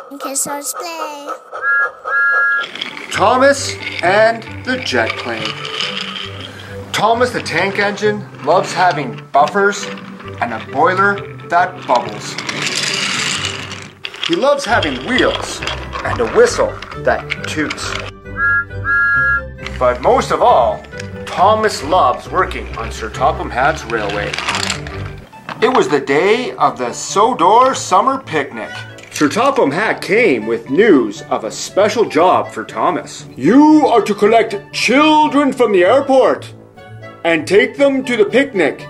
Okay, so let's play. Thomas and the jet plane. Thomas the tank engine loves having buffers and a boiler that bubbles. He loves having wheels and a whistle that toots. But most of all, Thomas loves working on Sir Topham Hatt's railway. It was the day of the Sodor summer picnic. Sir Topham Hatt came with news of a special job for Thomas. You are to collect children from the airport and take them to the picnic,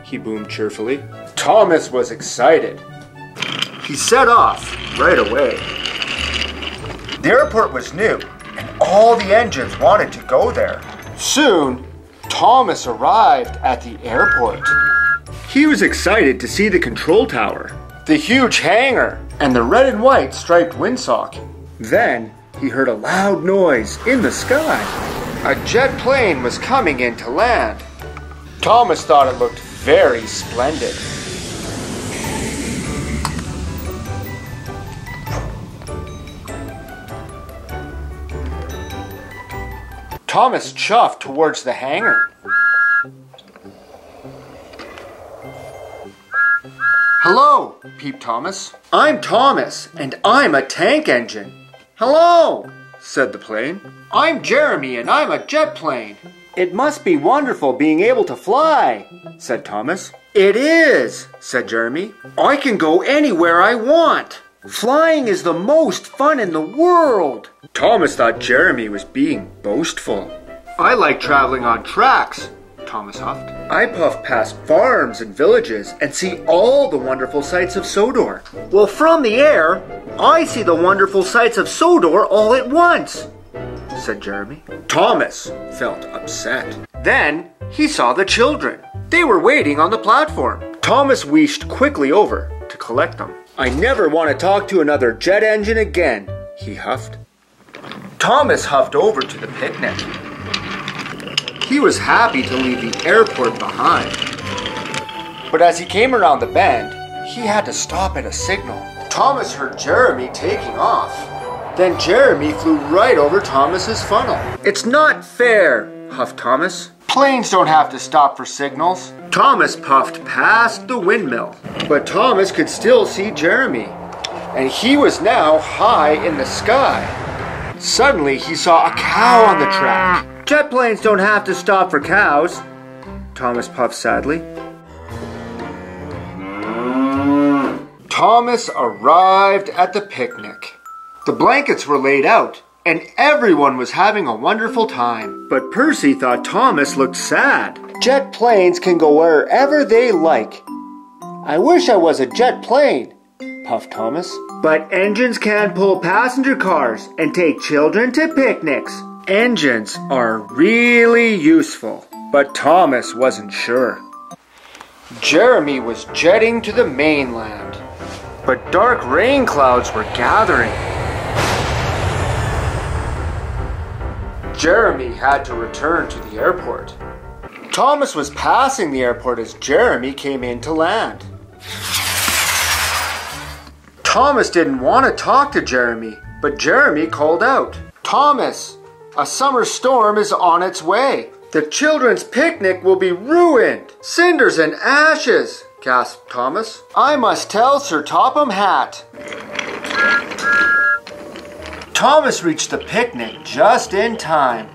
he boomed cheerfully. Thomas was excited. He set off right away. The airport was new and all the engines wanted to go there. Soon, Thomas arrived at the airport. He was excited to see the control tower, the huge hangar, and the red and white striped windsock. Then he heard a loud noise in the sky. A jet plane was coming in to land. Thomas thought it looked very splendid. Thomas chuffed towards the hangar. Hello, peeped Thomas. I'm Thomas, and I'm a tank engine. Hello, said the plane. I'm Jeremy, and I'm a jet plane. It must be wonderful being able to fly, said Thomas. It is, said Jeremy. I can go anywhere I want. Flying is the most fun in the world. Thomas thought Jeremy was being boastful. I like traveling on tracks, Thomas huffed. I puff past farms and villages and see all the wonderful sights of Sodor. Well, from the air, I see the wonderful sights of Sodor all at once, said Jeremy. Thomas felt upset. Then he saw the children. They were waiting on the platform. Thomas wheeled quickly over to collect them. I never want to talk to another jet engine again, he huffed. Thomas huffed over to the picnic. He was happy to leave the airport behind. But as he came around the bend, he had to stop at a signal. Thomas heard Jeremy taking off. Then Jeremy flew right over Thomas's funnel. It's not fair, huffed Thomas. Planes don't have to stop for signals. Thomas puffed past the windmill, but Thomas could still see Jeremy, and he was now high in the sky. Suddenly, he saw a cow on the track. Jet planes don't have to stop for cows, Thomas puffed sadly. Thomas arrived at the picnic. The blankets were laid out, and everyone was having a wonderful time. But Percy thought Thomas looked sad. Jet planes can go wherever they like. I wish I was a jet plane, puffed Thomas. But engines can pull passenger cars and take children to picnics. Engines are really useful. But Thomas wasn't sure. Jeremy was jetting to the mainland. But dark rain clouds were gathering. Jeremy had to return to the airport. Thomas was passing the airport as Jeremy came in to land. Thomas didn't want to talk to Jeremy, but Jeremy called out, Thomas, a summer storm is on its way. The children's picnic will be ruined. Cinders and ashes, gasped Thomas. I must tell Sir Topham Hatt. Thomas reached the picnic just in time.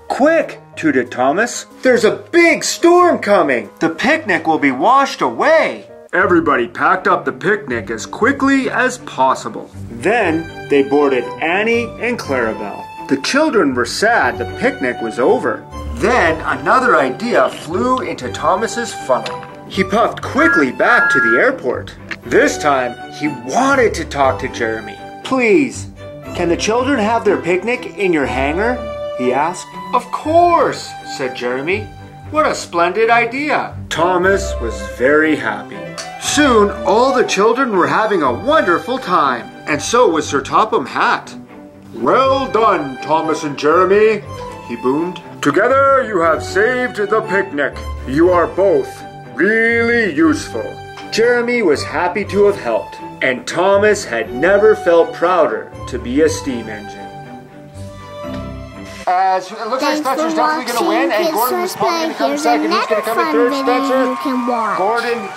Quick, tooted Thomas. There's a big storm coming. The picnic will be washed away. Everybody packed up the picnic as quickly as possible. Then they boarded Annie and Clarabelle. The children were sad the picnic was over. Then another idea flew into Thomas's funnel. He puffed quickly back to the airport. This time, he wanted to talk to Jeremy. Please, can the children have their picnic in your hangar? He asked. Of course, said Jeremy. What a splendid idea. Thomas was very happy. Soon, all the children were having a wonderful time, and so was Sir Topham Hatt. Well done, Thomas and Jeremy, he boomed. Together you have saved the picnic. You are both really useful. Jeremy was happy to have helped. And Thomas had never felt prouder to be a steam engine. So it looks like Spencer's definitely going to win, and Gordon is probably going to come second. Who's going to come in third? Spencer. Gordon